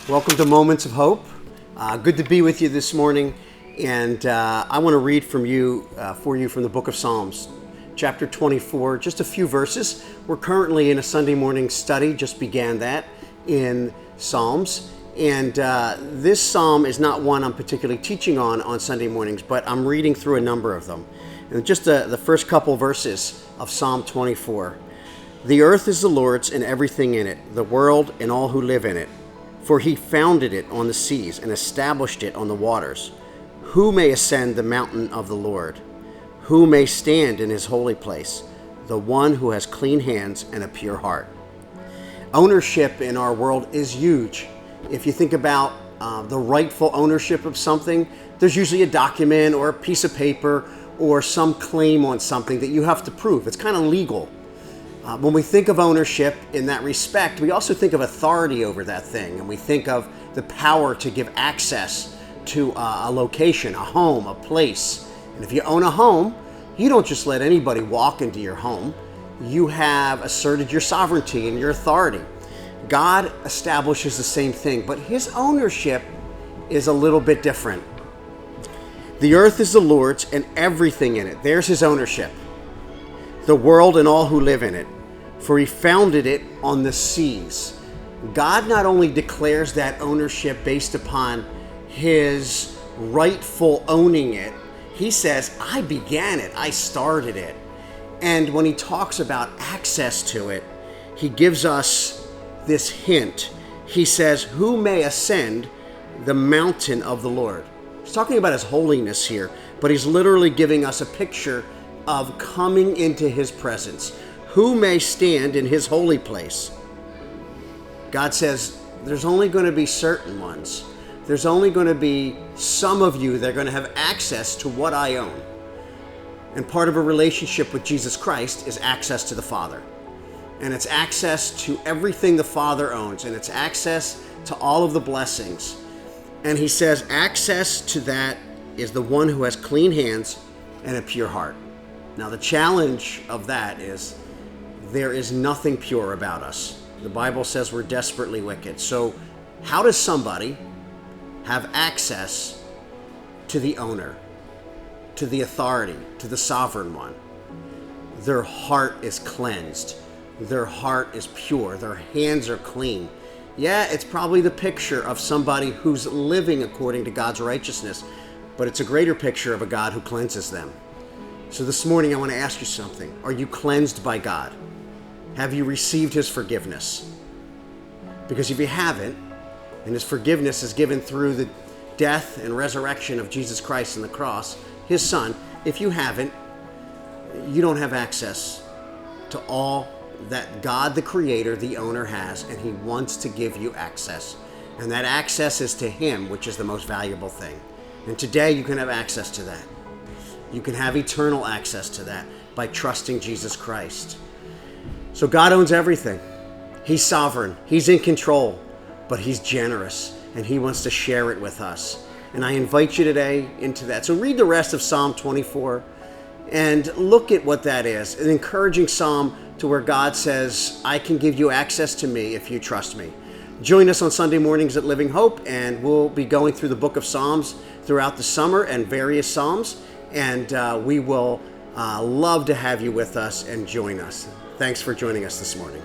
Welcome to Moments of Hope. Good to be with you this morning, and I want to read for you from the book of Psalms, chapter 24, just a few verses. We're currently in a Sunday morning study, just began that in Psalms, and this psalm is not one I'm particularly teaching on Sunday mornings, but I'm reading through a number of them. And just the first couple verses of Psalm 24. The earth is the Lord's and everything in it, the world and all who live in it. For he founded it on the seas and established it on the waters. Who may ascend the mountain of the Lord? Who may stand in his holy place? The one who has clean hands and a pure heart. Ownership in our world is huge. If you think about the rightful ownership of something, there's usually a document or a piece of paper or some claim on something that you have to prove. It's kind of legal. When we think of ownership in that respect, we also think of authority over that thing, and we think of the power to give access to a location, a home, a place. And if you own a home, you don't just let anybody walk into your home. You have asserted your sovereignty and your authority. God establishes the same thing, but his ownership is a little bit different. The earth is the Lord's and everything in it. There's his ownership. The world and all who live in it, for he founded it on the seas. God not only declares that ownership based upon his rightful owning it, he says, I began it, I started it. And when he talks about access to it, he gives us this hint. He says, who may ascend the mountain of the Lord? He's talking about his holiness here, but he's literally giving us a picture of coming into his presence. Who may stand in his holy place? God says there's only going to be certain ones. There's only going to be some of you that are going to have access to what I own. And part of a relationship with Jesus Christ is access to the Father. And it's access to everything the Father owns. And it's access to all of the blessings. And he says access to that is the one who has clean hands and a pure heart. Now, the challenge of that is there is nothing pure about us. The Bible says we're desperately wicked. So how does somebody have access to the owner, to the authority, to the sovereign one? Their heart is cleansed. Their heart is pure. Their hands are clean. Yeah, it's probably the picture of somebody who's living according to God's righteousness, but it's a greater picture of a God who cleanses them. So this morning I want to ask you something. Are you cleansed by God? Have you received his forgiveness? Because if you haven't, and his forgiveness is given through the death and resurrection of Jesus Christ on the cross, his son, if you haven't, you don't have access to all that God the Creator, the owner, has, and he wants to give you access. And that access is to him, which is the most valuable thing. And today you can have access to that. You can have eternal access to that by trusting Jesus Christ. So God owns everything. He's sovereign. He's in control, but he's generous, and he wants to share it with us. And I invite you today into that. So read the rest of Psalm 24 and look at what that is. An encouraging psalm to where God says, I can give you access to me if you trust me. Join us on Sunday mornings at Living Hope, and we'll be going through the book of Psalms throughout the summer and various psalms. And we will love to have you with us and join us. Thanks for joining us this morning.